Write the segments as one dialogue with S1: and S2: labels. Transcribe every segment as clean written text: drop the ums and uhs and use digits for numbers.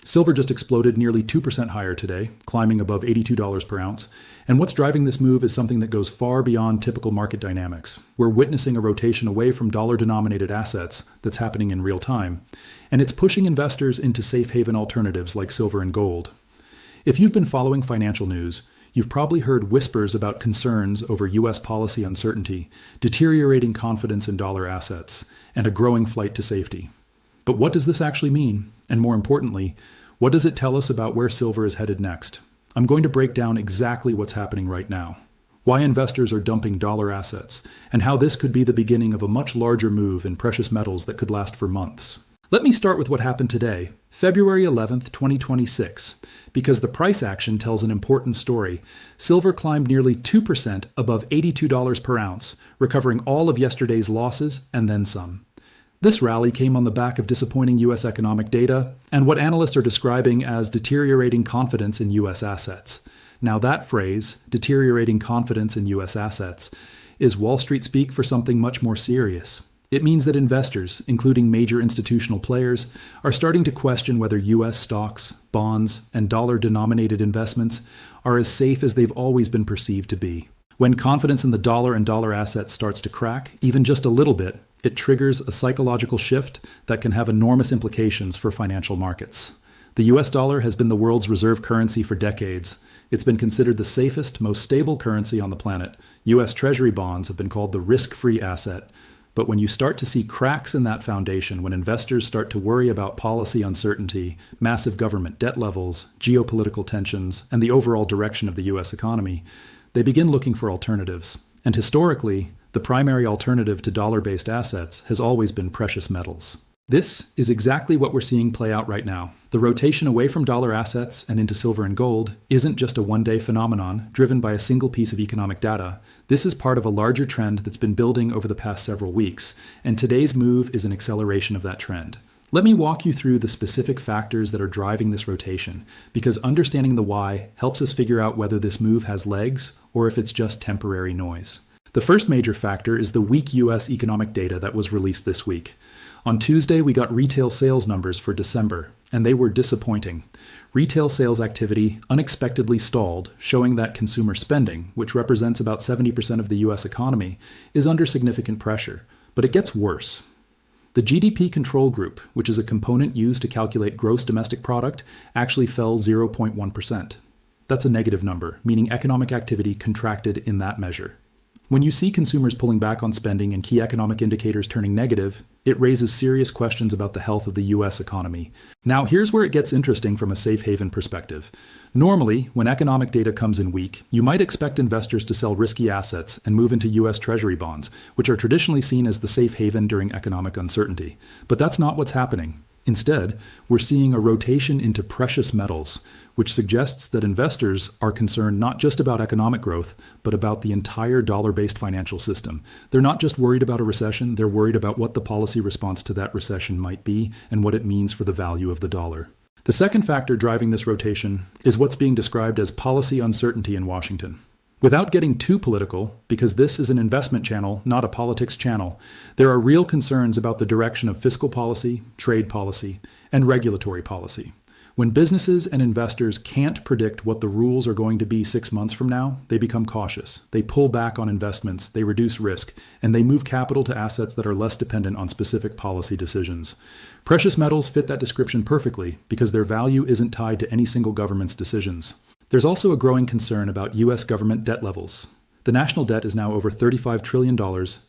S1: Silver just exploded nearly 2% higher today, climbing above $82 per ounce. And what's driving this move is something that goes far beyond typical market dynamics. We're witnessing a rotation away from dollar-denominated assets that's happening in real time, and it's pushing investors into safe haven alternatives like silver and gold. If you've been following financial news, you've probably heard whispers about concerns over U.S. policy uncertainty, deteriorating confidence in dollar assets, and a growing flight to safety. But what does this actually mean? And more importantly, what does it tell us about where silver is headed next? I'm going to break down exactly what's happening right now, why investors are dumping dollar assets, and how this could be the beginning of a much larger move in precious metals that could last for months. Let me start with what happened today, February 11th, 2026, because the price action tells an important story. Silver climbed nearly 2% above $82 per ounce, recovering all of yesterday's losses and then some. This rally came on the back of disappointing U.S. economic data and what analysts are describing as deteriorating confidence in U.S. assets. Now that phrase, deteriorating confidence in U.S. assets, is Wall Street speak for something much more serious. It means that investors, including major institutional players, are starting to question whether U.S. stocks, bonds, and dollar-denominated investments are as safe as they've always been perceived to be. When confidence in the dollar and dollar assets starts to crack, even just a little bit, it triggers a psychological shift that can have enormous implications for financial markets. The US dollar has been the world's reserve currency for decades. It's been considered the safest, most stable currency on the planet. US Treasury bonds have been called the risk-free asset. But when you start to see cracks in that foundation, when investors start to worry about policy uncertainty, massive government debt levels, geopolitical tensions, and the overall direction of the US economy, they begin looking for alternatives. And historically, the primary alternative to dollar-based assets has always been precious metals. This is exactly what we're seeing play out right now. The rotation away from dollar assets and into silver and gold isn't just a one-day phenomenon driven by a single piece of economic data. This is part of a larger trend that's been building over the past several weeks, and today's move is an acceleration of that trend. Let me walk you through the specific factors that are driving this rotation, because understanding the why helps us figure out whether this move has legs or if it's just temporary noise. The first major factor is the weak U.S. economic data that was released this week. On Tuesday, we got retail sales numbers for December, and they were disappointing. Retail sales activity unexpectedly stalled, showing that consumer spending, which represents about 70% of the U.S. economy, is under significant pressure. But it gets worse. The GDP control group, which is a component used to calculate gross domestic product, actually fell 0.1%. That's a negative number, meaning economic activity contracted in that measure. When you see consumers pulling back on spending and key economic indicators turning negative, it raises serious questions about the health of the U.S. economy. Now, here's where it gets interesting from a safe haven perspective. Normally, when economic data comes in weak, you might expect investors to sell risky assets and move into U.S. Treasury bonds, which are traditionally seen as the safe haven during economic uncertainty. But that's not what's happening. Instead, we're seeing a rotation into precious metals, which suggests that investors are concerned not just about economic growth, but about the entire dollar-based financial system. They're not just worried about a recession, they're worried about what the policy response to that recession might be and what it means for the value of the dollar. The second factor driving this rotation is what's being described as policy uncertainty in Washington. Without getting too political, because this is an investment channel, not a politics channel, there are real concerns about the direction of fiscal policy, trade policy, and regulatory policy. When businesses and investors can't predict what the rules are going to be 6 months from now, they become cautious. They pull back on investments, they reduce risk, and they move capital to assets that are less dependent on specific policy decisions. Precious metals fit that description perfectly because their value isn't tied to any single government's decisions. There's also a growing concern about U.S. government debt levels. The national debt is now over $35 trillion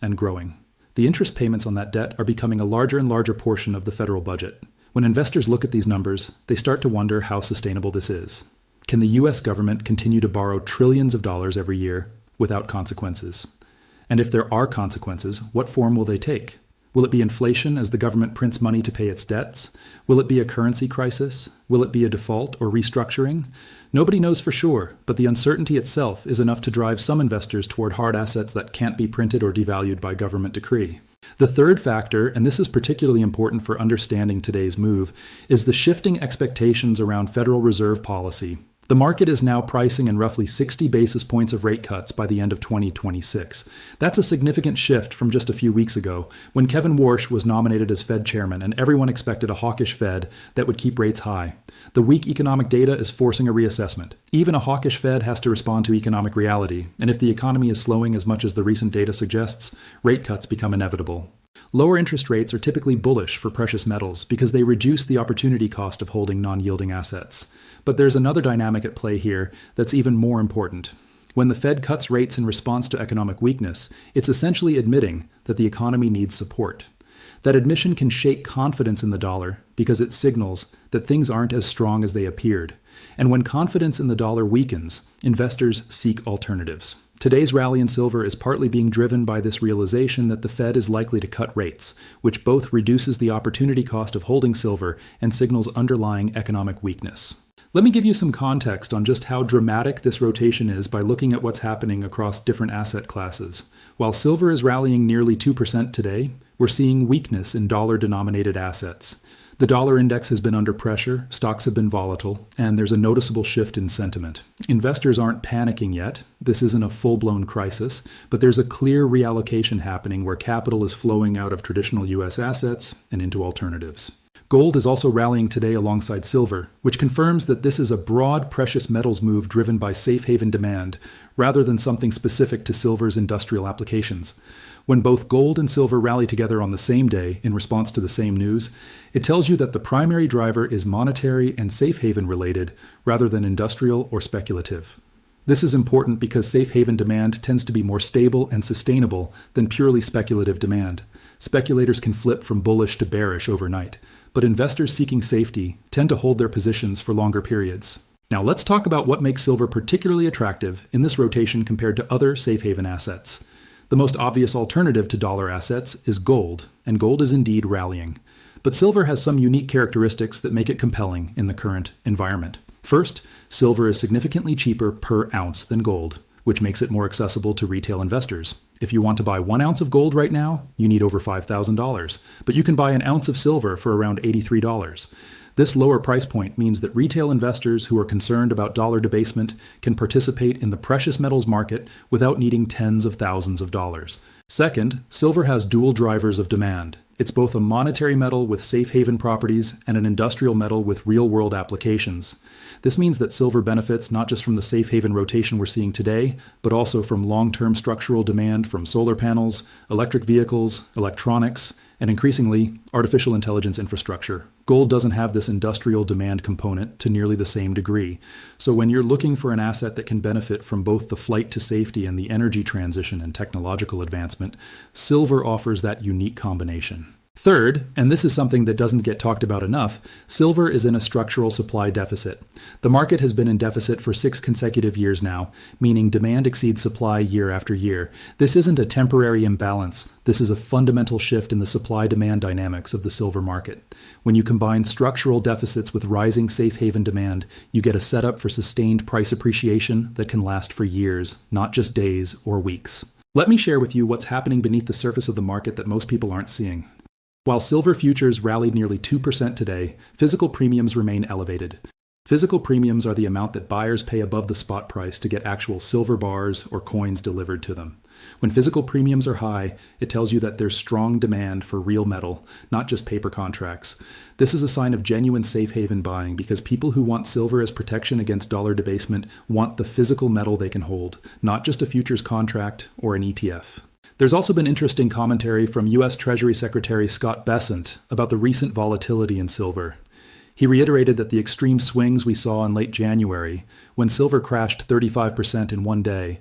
S1: and growing. The interest payments on that debt are becoming a larger and larger portion of the federal budget. When investors look at these numbers, they start to wonder how sustainable this is. Can the U.S. government continue to borrow trillions of dollars every year without consequences? And if there are consequences, what form will they take? Will it be inflation as the government prints money to pay its debts? Will it be a currency crisis? Will it be a default or restructuring? Nobody knows for sure, but the uncertainty itself is enough to drive some investors toward hard assets that can't be printed or devalued by government decree. The third factor, and this is particularly important for understanding today's move, is the shifting expectations around Federal Reserve policy. The market is now pricing in roughly 60 basis points of rate cuts by the end of 2026. That's a significant shift from just a few weeks ago, when Kevin Warsh was nominated as Fed chairman and everyone expected a hawkish Fed that would keep rates high. The weak economic data is forcing a reassessment. Even a hawkish Fed has to respond to economic reality, and if the economy is slowing as much as the recent data suggests, rate cuts become inevitable. Lower interest rates are typically bullish for precious metals because they reduce the opportunity cost of holding non-yielding assets. But there's another dynamic at play here that's even more important. When the Fed cuts rates in response to economic weakness, it's essentially admitting that the economy needs support. That admission can shake confidence in the dollar because it signals that things aren't as strong as they appeared. And when confidence in the dollar weakens, investors seek alternatives. Today's rally in silver is partly being driven by this realization that the Fed is likely to cut rates, which both reduces the opportunity cost of holding silver and signals underlying economic weakness. Let me give you some context on just how dramatic this rotation is by looking at what's happening across different asset classes. While silver is rallying nearly 2% today, we're seeing weakness in dollar-denominated assets. The dollar index has been under pressure, stocks have been volatile, and there's a noticeable shift in sentiment. Investors aren't panicking yet. This isn't a full-blown crisis, but there's a clear reallocation happening where capital is flowing out of traditional U.S. assets and into alternatives. Gold is also rallying today alongside silver, which confirms that this is a broad precious metals move driven by safe haven demand, rather than something specific to silver's industrial applications. When both gold and silver rally together on the same day in response to the same news, it tells you that the primary driver is monetary and safe haven related, rather than industrial or speculative. This is important because safe haven demand tends to be more stable and sustainable than purely speculative demand. Speculators can flip from bullish to bearish overnight, but investors seeking safety tend to hold their positions for longer periods. Now let's talk about what makes silver particularly attractive in this rotation compared to other safe haven assets. The most obvious alternative to dollar assets is gold, and gold is indeed rallying. But silver has some unique characteristics that make it compelling in the current environment. First, silver is significantly cheaper per ounce than gold, which makes it more accessible to retail investors. If you want to buy 1 ounce of gold right now, you need over $5,000, but you can buy an ounce of silver for around $83. This lower price point means that retail investors who are concerned about dollar debasement can participate in the precious metals market without needing tens of thousands of dollars. Second, silver has dual drivers of demand. It's both a monetary metal with safe haven properties and an industrial metal with real-world applications. This means that silver benefits not just from the safe haven rotation we're seeing today, but also from long-term structural demand from solar panels, electric vehicles, electronics, and increasingly, artificial intelligence infrastructure. Gold doesn't have this industrial demand component to nearly the same degree. So when you're looking for an asset that can benefit from both the flight to safety and the energy transition and technological advancement, silver offers that unique combination. Third, and this is something that doesn't get talked about enough, silver is in a structural supply deficit. The market has been in deficit for 6 consecutive years now, meaning demand exceeds supply year after year. This isn't a temporary imbalance. This is a fundamental shift in the supply-demand dynamics of the silver market. When you combine structural deficits with rising safe haven demand, you get a setup for sustained price appreciation that can last for years, not just days or weeks. Let me share with you what's happening beneath the surface of the market that most people aren't seeing. While silver futures rallied nearly 2% today, physical premiums remain elevated. Physical premiums are the amount that buyers pay above the spot price to get actual silver bars or coins delivered to them. When physical premiums are high, it tells you that there's strong demand for real metal, not just paper contracts. This is a sign of genuine safe haven buying because people who want silver as protection against dollar debasement want the physical metal they can hold, not just a futures contract or an ETF. There's also been interesting commentary from U.S. Treasury Secretary Scott Bessent about the recent volatility in silver. He reiterated that the extreme swings we saw in late January, when silver crashed 35% in one day,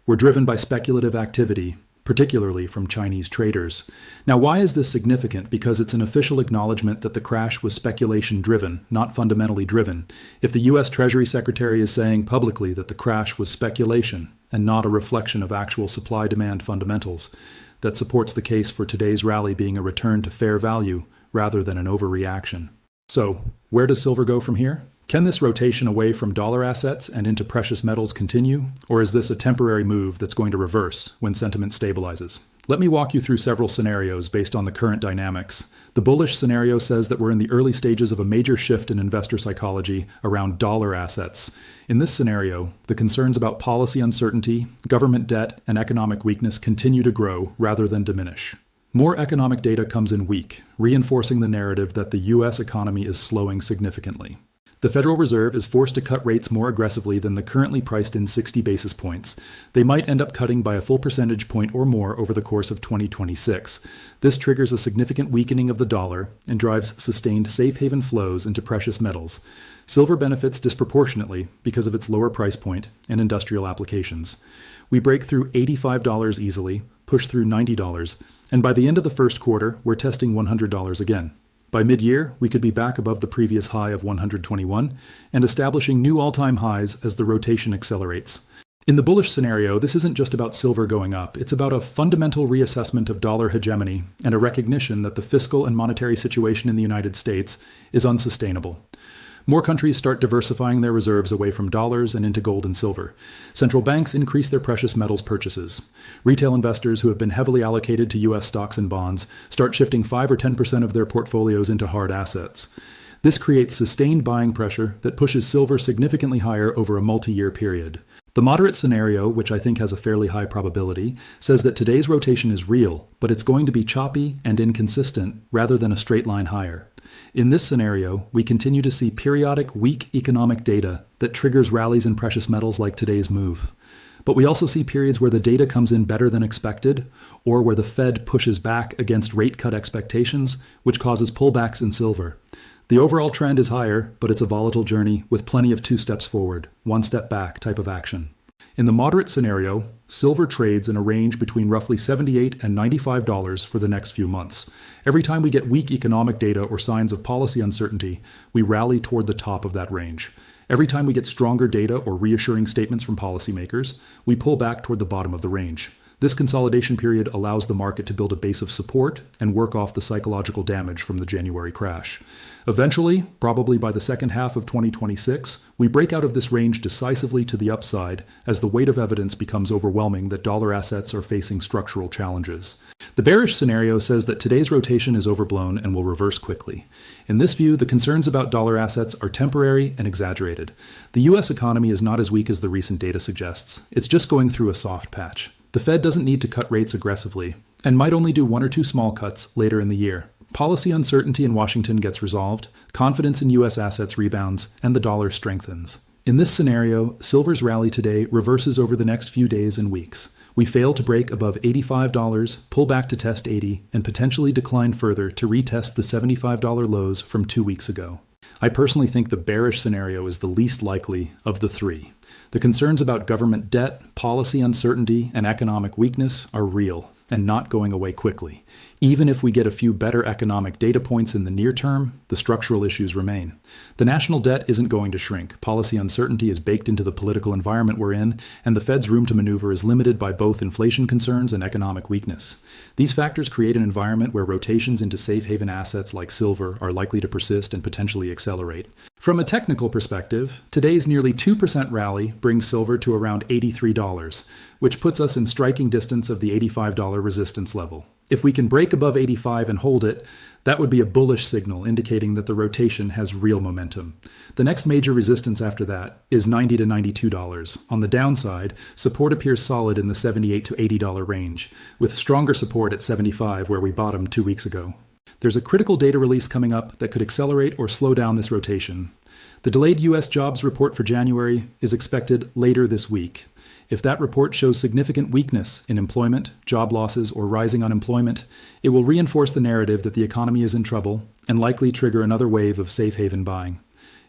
S1: were driven by speculative activity, particularly from Chinese traders. Now, why is this significant? Because it's an official acknowledgement that the crash was speculation-driven, not fundamentally driven. If the U.S. Treasury Secretary is saying publicly that the crash was speculation and not a reflection of actual supply-demand fundamentals, that supports the case for today's rally being a return to fair value rather than an overreaction. So, where does silver go from here? Can this rotation away from dollar assets and into precious metals continue, or is this a temporary move that's going to reverse when sentiment stabilizes? Let me walk you through several scenarios based on the current dynamics. The bullish scenario says that we're in the early stages of a major shift in investor psychology around dollar assets. In this scenario, the concerns about policy uncertainty, government debt, and economic weakness continue to grow rather than diminish. More economic data comes in weak, reinforcing the narrative that the U.S. economy is slowing significantly. The Federal Reserve is forced to cut rates more aggressively than the currently priced in 60 basis points. They might end up cutting by a full percentage point or more over the course of 2026. This triggers a significant weakening of the dollar and drives sustained safe haven flows into precious metals. Silver benefits disproportionately because of its lower price point and industrial applications. We break through $85 easily, push through $90, and by the end of the first quarter, we're testing $100 again. By mid-year, we could be back above the previous high of 121 and establishing new all-time highs as the rotation accelerates. In the bullish scenario, this isn't just about silver going up. It's about a fundamental reassessment of dollar hegemony and a recognition that the fiscal and monetary situation in the United States is unsustainable. More countries start diversifying their reserves away from dollars and into gold and silver. Central banks increase their precious metals purchases. Retail investors who have been heavily allocated to U.S. stocks and bonds start shifting 5 or 10% of their portfolios into hard assets. This creates sustained buying pressure that pushes silver significantly higher over a multi-year period. The moderate scenario, which I think has a fairly high probability, says that today's rotation is real, but it's going to be choppy and inconsistent rather than a straight line higher. In this scenario, we continue to see periodic weak economic data that triggers rallies in precious metals like today's move. But we also see periods where the data comes in better than expected, or where the Fed pushes back against rate cut expectations, which causes pullbacks in silver. The overall trend is higher, but it's a volatile journey with plenty of 2 steps forward, 1 step back type of action. In the moderate scenario, silver trades in a range between roughly $78 and $95 for the next few months. Every time we get weak economic data or signs of policy uncertainty, we rally toward the top of that range. Every time we get stronger data or reassuring statements from policymakers, we pull back toward the bottom of the range. This consolidation period allows the market to build a base of support and work off the psychological damage from the January crash. Eventually, probably by the second half of 2026, we break out of this range decisively to the upside as the weight of evidence becomes overwhelming that dollar assets are facing structural challenges. The bearish scenario says that today's rotation is overblown and will reverse quickly. In this view, the concerns about dollar assets are temporary and exaggerated. The U.S. economy is not as weak as the recent data suggests. It's just going through a soft patch. The Fed doesn't need to cut rates aggressively, and might only do 1 or 2 small cuts later in the year. Policy uncertainty in Washington gets resolved, confidence in U.S. assets rebounds, and the dollar strengthens. In this scenario, silver's rally today reverses over the next few days and weeks. We fail to break above $85, pull back to test 80, and potentially decline further to retest the $75 lows from 2 weeks ago. I personally think the bearish scenario is the least likely of the 3. The concerns about government debt, policy uncertainty, and economic weakness are real and not going away quickly. Even if we get a few better economic data points in the near term, the structural issues remain. The national debt isn't going to shrink. Policy uncertainty is baked into the political environment we're in, and the Fed's room to maneuver is limited by both inflation concerns and economic weakness. These factors create an environment where rotations into safe haven assets like silver are likely to persist and potentially accelerate. From a technical perspective, today's nearly 2% rally brings silver to around $83, which puts us in striking distance of the $85 resistance level. If we can break above 85 and hold it, that would be a bullish signal indicating that the rotation has real momentum. The next major resistance after that is $90 to $92. On the downside, support appears solid in the $78 to $80 range, with stronger support at $75 where we bottomed 2 weeks ago. There's a critical data release coming up that could accelerate or slow down this rotation. The delayed U.S. jobs report for January is expected later this week. If that report shows significant weakness in employment, job losses, or rising unemployment, it will reinforce the narrative that the economy is in trouble and likely trigger another wave of safe haven buying.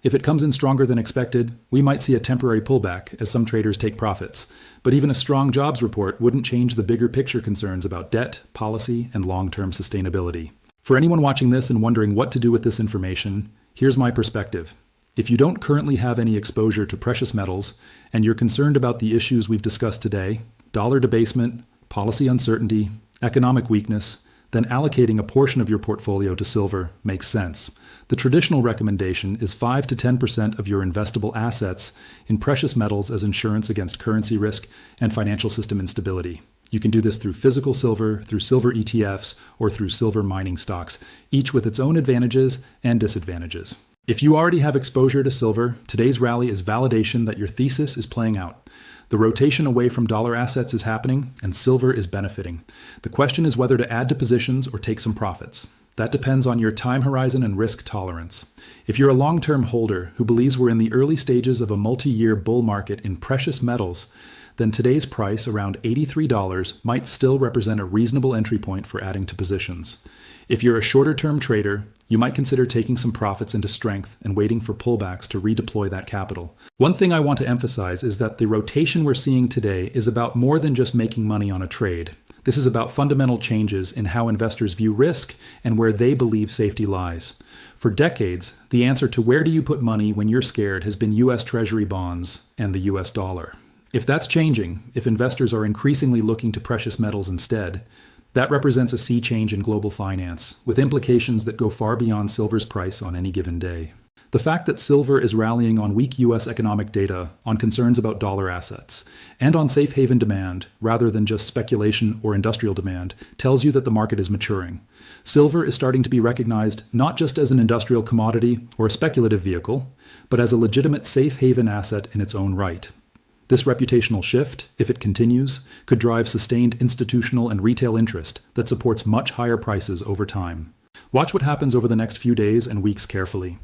S1: If it comes in stronger than expected, we might see a temporary pullback as some traders take profits. But even a strong jobs report wouldn't change the bigger picture concerns about debt, policy, and long-term sustainability. For anyone watching this and wondering what to do with this information, here's my perspective. If you don't currently have any exposure to precious metals, and you're concerned about the issues we've discussed today, dollar debasement, policy uncertainty, economic weakness, then allocating a portion of your portfolio to silver makes sense. The traditional recommendation is 5 to 10% of your investable assets in precious metals as insurance against currency risk and financial system instability. You can do this through physical silver, through silver ETFs, or through silver mining stocks, each with its own advantages and disadvantages. If you already have exposure to silver, today's rally is validation that your thesis is playing out. The rotation away from dollar assets is happening, and silver is benefiting. The question is whether to add to positions or take some profits. That depends on your time horizon and risk tolerance. If you're a long-term holder who believes we're in the early stages of a multi-year bull market in precious metals, then today's price, around $83, might still represent a reasonable entry point for adding to positions. If you're a shorter-term trader, you might consider taking some profits into strength and waiting for pullbacks to redeploy that capital. One thing I want to emphasize is that the rotation we're seeing today is about more than just making money on a trade. This is about fundamental changes in how investors view risk and where they believe safety lies. For decades, the answer to where do you put money when you're scared has been U.S. Treasury bonds and the U.S. dollar. If that's changing, if investors are increasingly looking to precious metals instead, that represents a sea change in global finance, with implications that go far beyond silver's price on any given day. The fact that silver is rallying on weak U.S. economic data, on concerns about dollar assets, and on safe haven demand, rather than just speculation or industrial demand, tells you that the market is maturing. Silver is starting to be recognized not just as an industrial commodity or a speculative vehicle, but as a legitimate safe haven asset in its own right. This reputational shift, if it continues, could drive sustained institutional and retail interest that supports much higher prices over time. Watch what happens over the next few days and weeks carefully.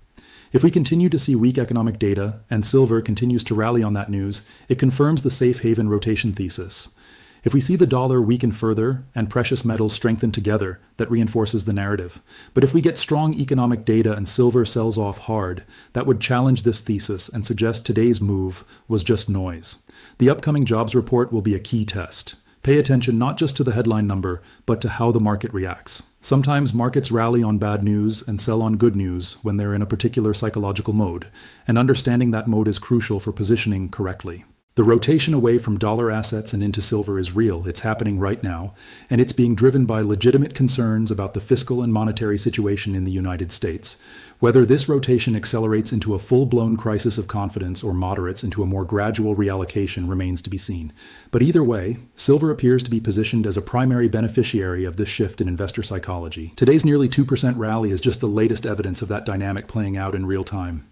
S1: If we continue to see weak economic data and silver continues to rally on that news, it confirms the safe haven rotation thesis. If we see the dollar weaken further and precious metals strengthen together, that reinforces the narrative. But if we get strong economic data and silver sells off hard, that would challenge this thesis and suggest today's move was just noise. The upcoming jobs report will be a key test. Pay attention not just to the headline number, but to how the market reacts. Sometimes markets rally on bad news and sell on good news when they're in a particular psychological mode, and understanding that mode is crucial for positioning correctly. The rotation away from dollar assets and into silver is real. It's happening right now, and it's being driven by legitimate concerns about the fiscal and monetary situation in the United States. Whether this rotation accelerates into a full-blown crisis of confidence or moderates into a more gradual reallocation remains to be seen. But either way, silver appears to be positioned as a primary beneficiary of this shift in investor psychology. Today's nearly 2% rally is just the latest evidence of that dynamic playing out in real time.